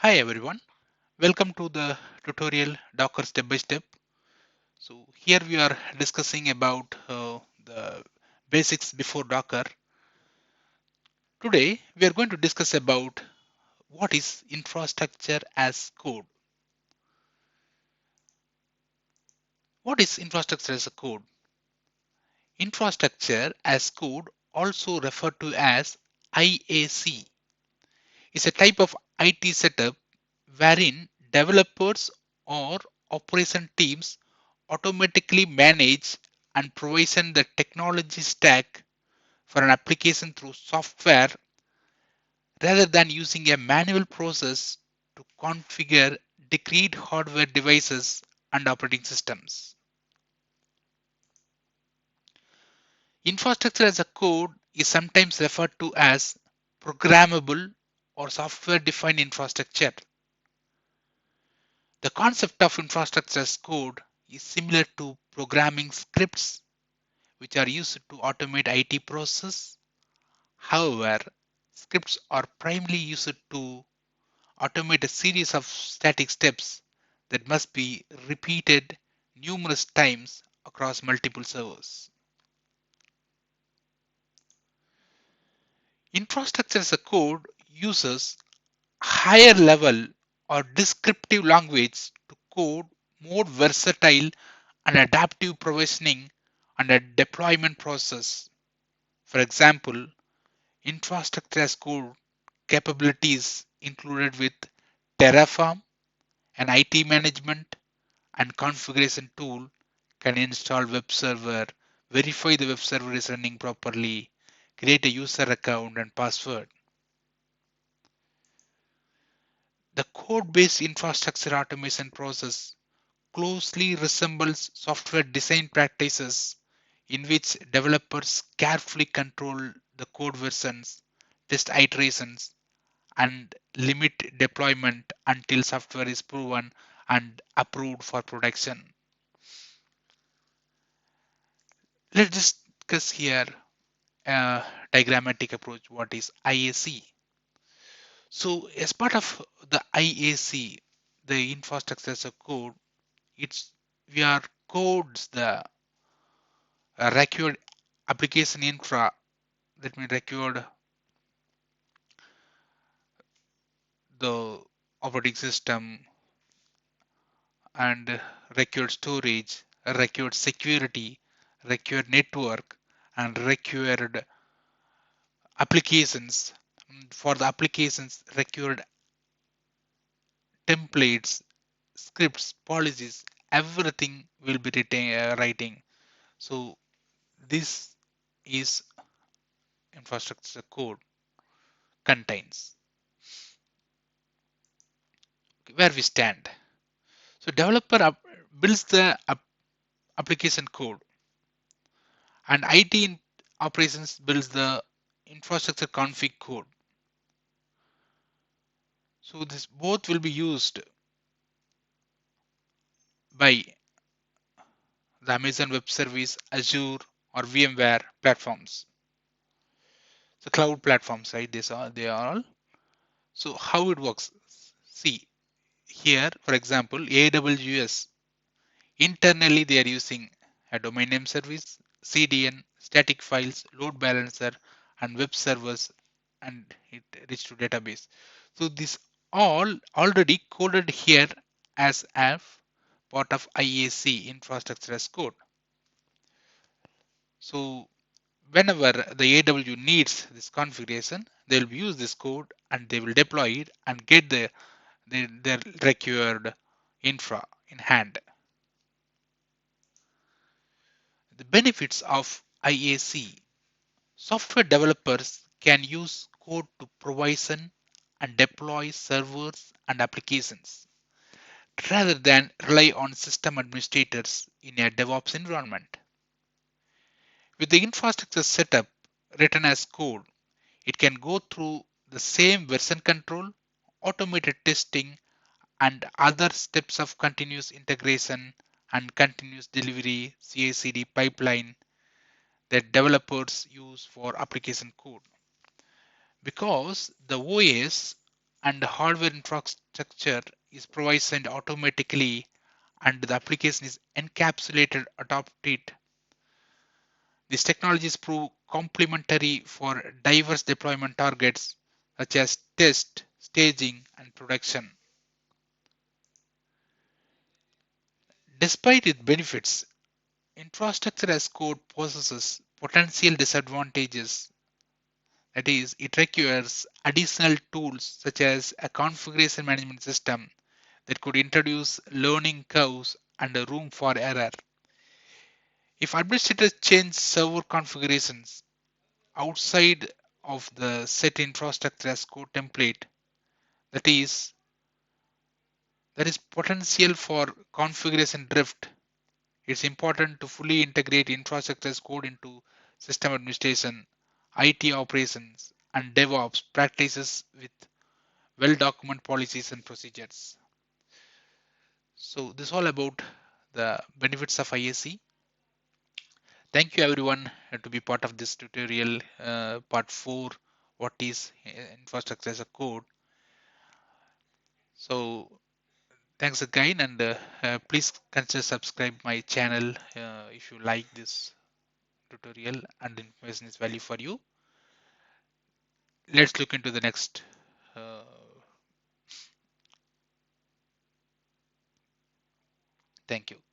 Hi everyone, welcome to the tutorial Docker step by step. So here we are discussing about the basics before Docker. Today we are going to discuss about what is infrastructure as code. What is infrastructure as a code? Infrastructure as code, also referred to as IAC, is a type of IT setup wherein developers or operation teams automatically manage and provision the technology stack for an application through software rather than using a manual process to configure discrete hardware devices and operating systems. Infrastructure as a code is sometimes referred to as programmable or software defined infrastructure. The concept of infrastructure as code is similar to programming scripts which are used to automate IT process. However, scripts are primarily used to automate a series of static steps that must be repeated numerous times across multiple servers. Infrastructure as a code uses higher level or descriptive language to code more versatile and adaptive provisioning and a deployment process. For example, infrastructure as code capabilities included with Terraform, an IT management and configuration tool, can install WebServer, verify the web server is running properly, create a user account and password. The code-based infrastructure automation process closely resembles software design practices in which developers carefully control the code versions, test iterations, and limit deployment until software is proven and approved for production. Let's discuss here a diagrammatic approach. What is IAC? So, as part of the IAC, the infrastructure as a code, it's we are codes the required application infra, that means required the operating system and required storage, required security, required network, and required applications. For the applications, required templates, scripts, policies, everything will be writing. So this is infrastructure code contains where we stand. So developer builds the application code and operations builds the infrastructure config code. So this both will be used by the Amazon Web Service, Azure, or VMware platforms. So cloud platforms, right? They are all. So how it works? See here, for example, AWS internally they are using a domain name service, CDN, static files, load balancer, and web servers, and it reach to database. So this all already coded here as a part of IAC infrastructure as code. So whenever the AW needs this configuration, they will use this code and they will deploy it and get their required infra in hand. The benefits of IAC: software developers can use code to provision and deploy servers and applications rather than rely on system administrators in a DevOps environment. With the infrastructure setup written as code, it can go through the same version control, automated testing, and other steps of continuous integration and continuous delivery CI/CD pipeline that developers use for application code. Because the OS and the hardware infrastructure is provisioned automatically and the application is encapsulated atop it. These technologies prove complementary for diverse deployment targets such as test, staging, and production. Despite its benefits, infrastructure as code possesses potential disadvantages. That is, it requires additional tools such as a configuration management system that could introduce learning curves and a room for error. If administrators change server configurations outside of the set infrastructure as code template, that is, there is potential for configuration drift. It's important to fully integrate infrastructure as code into system administration, IT operations, and DevOps practices with well documented policies and procedures. So, this is all about the benefits of IAC. Thank you everyone to be part of this tutorial, part 4, what is infrastructure as a code. So thanks again, and please consider subscribe my channel if you like this tutorial and information is value for you. Let's look into the next. Uh, Thank you.